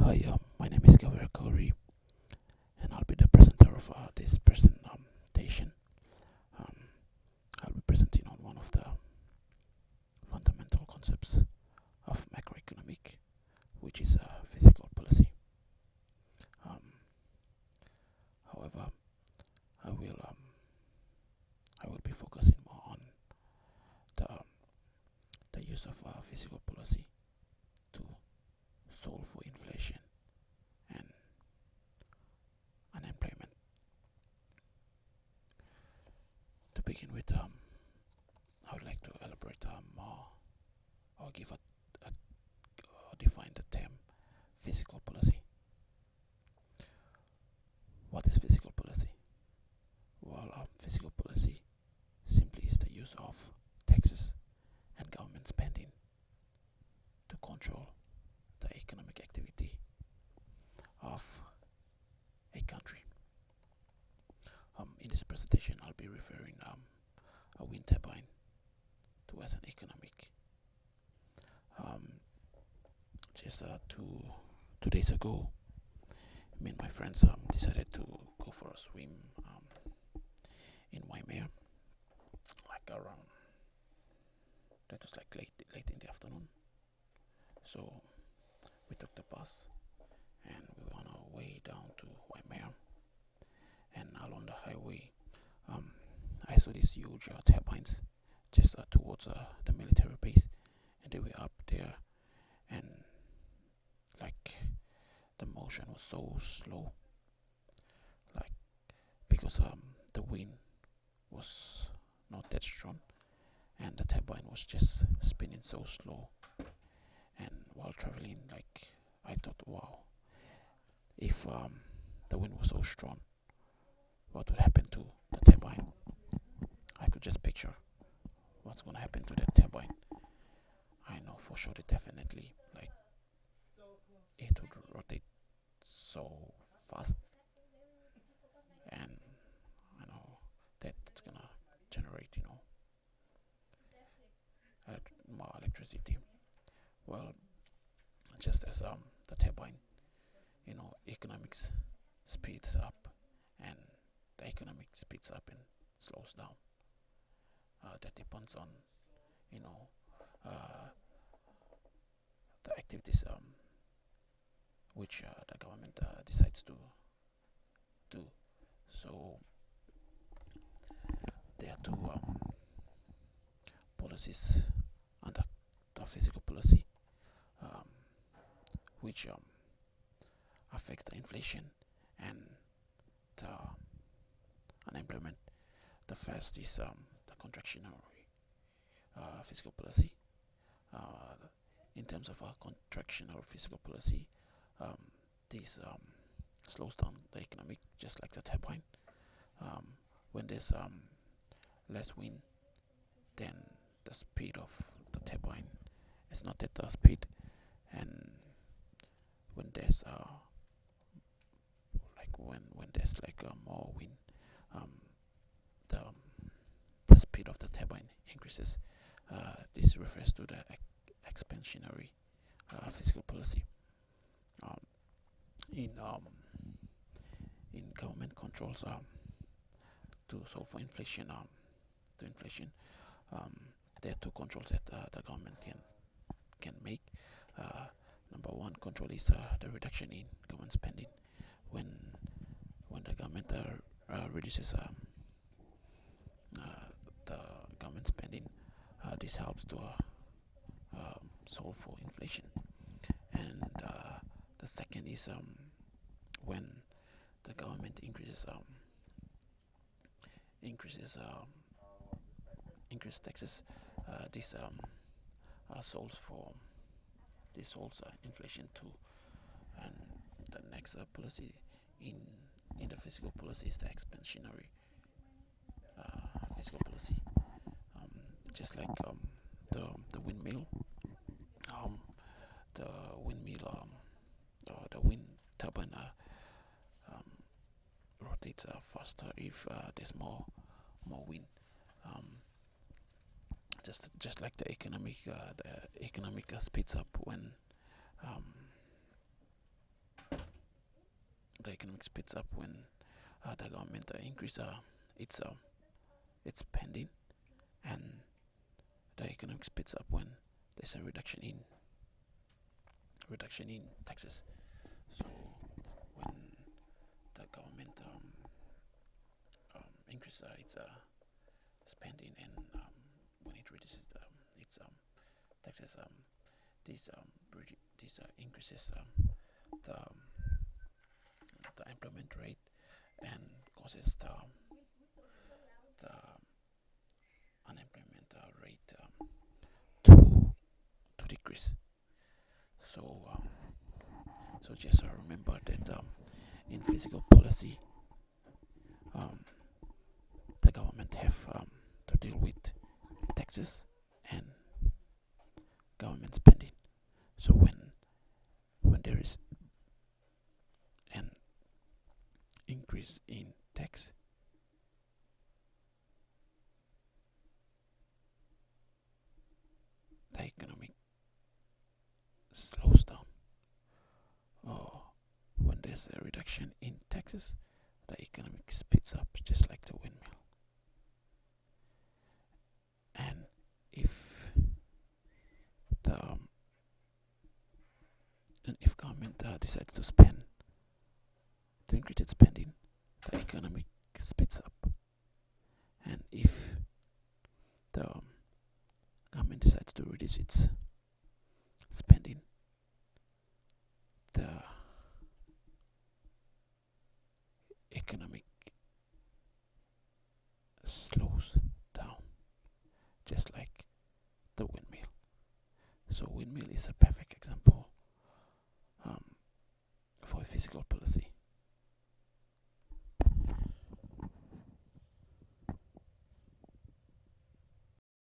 Hi, my name is Gabriel Corey, and I'll be the presenter of this presentation. Um, I'll be presenting on one of the fundamental concepts of macroeconomic, which is fiscal policy. Um, However, I will um, I will be focusing more on the use of fiscal policy to solve for inflation and unemployment. To begin with, I would like to elaborate more or give a or define the term fiscal policy. What is fiscal policy? Well, fiscal policy simply is the use of taxes and government spending to control the economic activity of a country. In this presentation, I'll be referring a wind turbine to as an economic. Um, just 2 days ago, me and my friends decided to go for a swim in Waimea, like around that was like late in the afternoon. So we took the bus and we were on our way down to Waimea. And along the highway, um, I saw these huge turbines just towards the military base, and they were up there, and like the motion was so slow, like because the wind was not that strong, and the turbine was just spinning so slow. And while traveling, like I thought, wow, if the wind was so strong, what would happen to the turbine? I could just picture what's gonna happen to that turbine. I know for sure that definitely like it would rotate so fast, and I know that it's gonna generate more electricity. Well, just as the turbine, economics speeds up, and the economic speeds up and slows down. That depends on you know uh, the activities which the government decides to do. So there are two policies under the fiscal policy, um, which affects the inflation and the unemployment. The first is the contractionary fiscal policy. Uh, in terms of contractional fiscal policy, um, this slows down the economic, just like the turbine. Um, when there's less wind, then the speed of the turbine is not at the speed, and when there's when there's like more wind, um, the the speed of the turbine increases. This refers to the expansionary fiscal policy. Um, in in government controls to solve for inflation to inflation, um, there are two controls that the government can make. Uh, Number one control is the reduction in government spending. When when the government reduces the government spending, this helps to solve for inflation. And the second is when the government increases increase taxes. This solves for this solves inflation too. And the next policy in in the fiscal policy is the expansionary fiscal policy. Um, just like the windmill, um, the windmill, the wind turbine um, rotates faster if there's more wind. Um, just like the economic speeds up when um, the economic speeds up when the government increase its its spending, and the economic speeds up when there's a reduction in taxes. So when the government increases its spending, and when it reduces its taxes, this increases the the employment rate, and causes the unemployment rate to decrease. So so just remember that in fiscal policy, um, the government have to deal with taxes and government spending. So when there is an increase in tax, the economic slows down. Or when there's a reduction in taxes, the economic speeds up, just like the windmill. And if the and if government decides to increase its spending, the economic speeds up. And if the government decides to reduce its spending, the economic slows down, just like the windmill. So windmill is a perfect example for a fiscal policy.